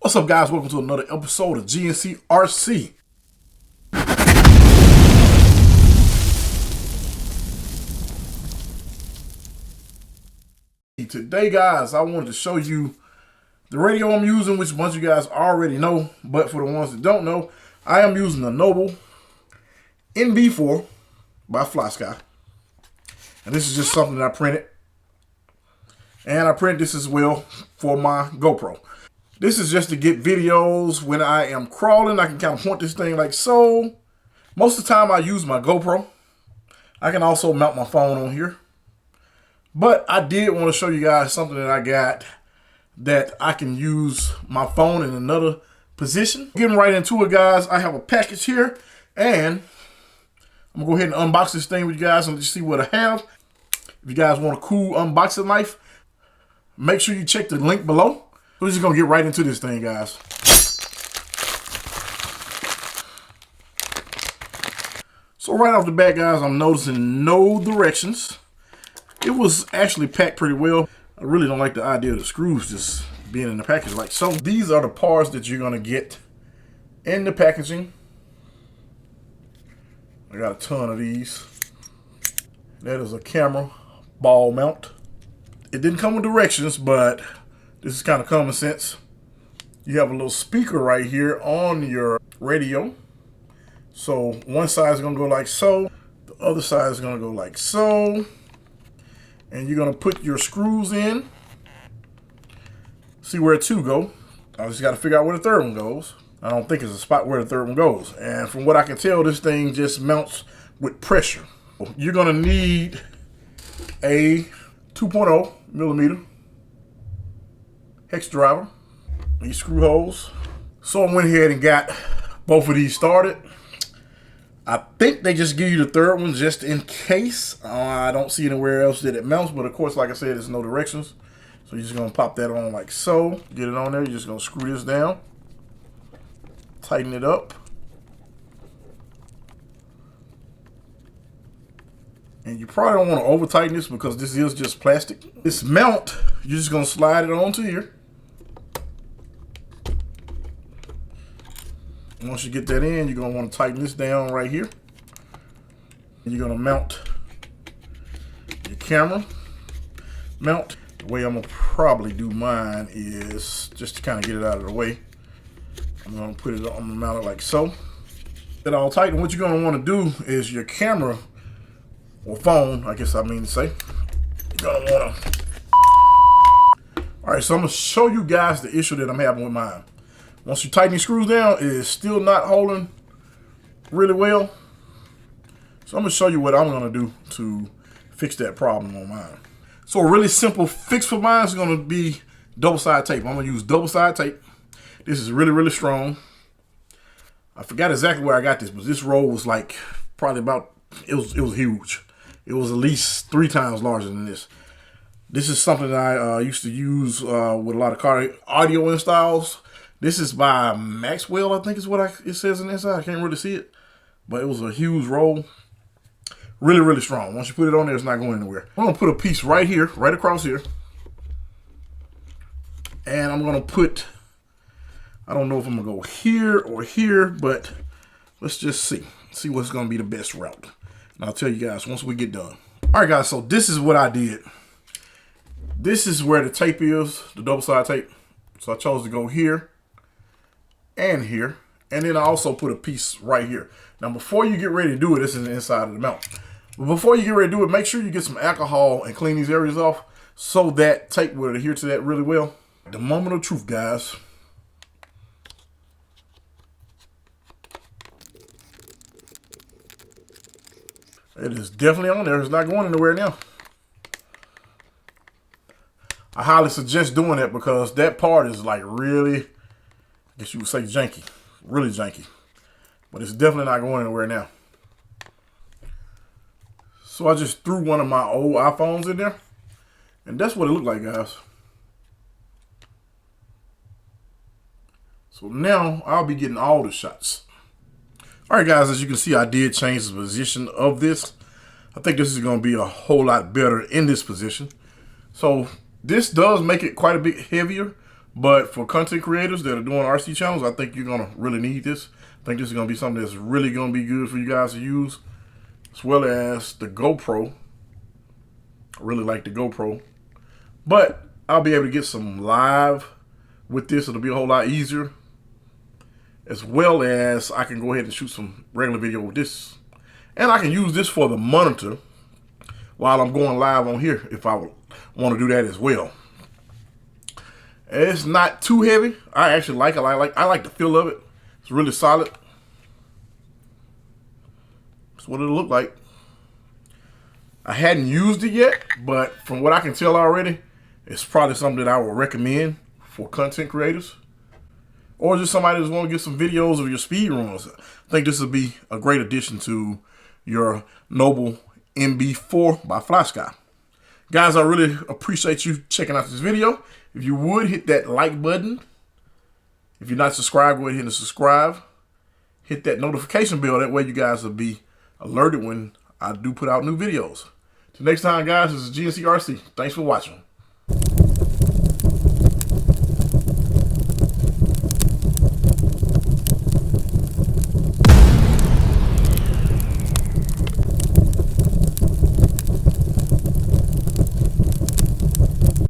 What's up, guys? Welcome to another episode of GNCRC. Today, guys, I wanted to show you the radio I'm using, which a bunch of you guys already know, but for the ones that don't know, I am using the Noble NB4 by Flysky. And this is just something that I printed. And I printed this as well for my GoPro. This is just to get videos when I am crawling. I can kind of point this thing like so. Most of the time I use my GoPro. I can also mount my phone on here. But I did want to show you guys something that I got that I can use my phone in another position. Getting right into it, guys. I have a package here. And I'm going to go ahead and unbox this thing with you guys and just see what I have. If you guys want a cool unboxing knife, make sure you check the link below. We're just going to get right into this thing, guys. So right off the bat, guys, I'm noticing no directions. It was actually packed pretty well. I really don't like the idea of the screws just being in the package like so. These are the parts that you're going to get in the packaging. I got a ton of these. That is a camera ball mount. It didn't come with directions, but this is kind of common sense. You have a little speaker right here on your radio. So one side is going to go like so. The other side is going to go like so. And you're going to put your screws in. See where two go. I just got to figure out where the third one goes. I don't think there's a spot where the third one goes. And from what I can tell, this thing just mounts with pressure. You're going to need a 2.0 millimeter hex driver, these screw holes. So I went ahead and got both of these started. I think they just give you the third one just in case. I don't see anywhere else that it mounts, but of course, like I said, there's no directions. So you're just gonna pop that on like so. Get it on there, you're just gonna screw this down. Tighten it up. And you probably don't want to over tighten this because this is just plastic. This mount, you're just gonna slide it onto here. Once you get that in, you're going to want to tighten this down right here. And you're going to mount your camera mount. The way I'm going to probably do mine is just to kind of get it out of the way. I'm going to put it on, I'm going to mount it like so. Get all tight. And what you're going to want to do is your camera or phone, I guess I mean to say, you're going to want to. All right, so I'm going to show you guys the issue that I'm having with mine. Once you tighten these screws down, it is still not holding really well. So I'm going to show you what I'm going to do to fix that problem on mine. So a really simple fix for mine is going to be double-sided tape. I'm going to use double-sided tape. This is really, really strong. I forgot exactly where I got this, but this roll was like probably about, it was huge. It was at least 3 times larger than this. This is something that I used to use with a lot of car audio installs. This is by Maxwell, I think is what it says on the inside. I can't really see it, but it was a huge roll. Really, really strong. Once you put it on there, it's not going anywhere. I'm going to put a piece right here, right across here. And I'm going to put, I don't know if I'm going to go here or here, but let's just see what's going to be the best route. And I'll tell you guys once we get done. All right, guys, so this is what I did. This is where the tape is, the double-sided tape. So I chose to go here and here, and then I also put a piece right here. Now before you get ready to do it, this is the inside of the mount. But before you get ready to do it, make sure you get some alcohol and clean these areas off so that tape will adhere to that really well. The moment of truth, guys. It is definitely on there. It's not going anywhere now. I highly suggest doing that because that part is like really, I guess you would say janky, really janky. But it's definitely not going anywhere now. So I just threw one of my old iPhones in there. And that's what it looked like, guys. So now I'll be getting all the shots. All right, guys, as you can see, I did change the position of this. I think this is going to be a whole lot better in this position. So this does make it quite a bit heavier, But for content creators that are doing RC channels, I think you're gonna really need this. I think this is gonna be something that's really gonna be good for you guys to use, as well as the GoPro. I really like the GoPro, but I'll be able to get some live with this. It'll be a whole lot easier, as well as I can go ahead and shoot some regular video with this, and I can use this for the monitor while I'm going live on here if I would want to do that as well. It's not too heavy. I actually like it. I like the feel of it. It's really solid. That's what it'll look like. I hadn't used it yet, but from what I can tell already, it's probably something that I would recommend for content creators, or just somebody that's want to get some videos of your speed runs. I think this would be a great addition to your Noble NB4 by Flysky. Guys, I really appreciate you checking out this video. If you would, hit that like button. If you're not subscribed, go ahead and hit the subscribe. Hit that notification bell. That way you guys will be alerted when I do put out new videos. Till next time, guys, this is GNCRC. Thanks for watching.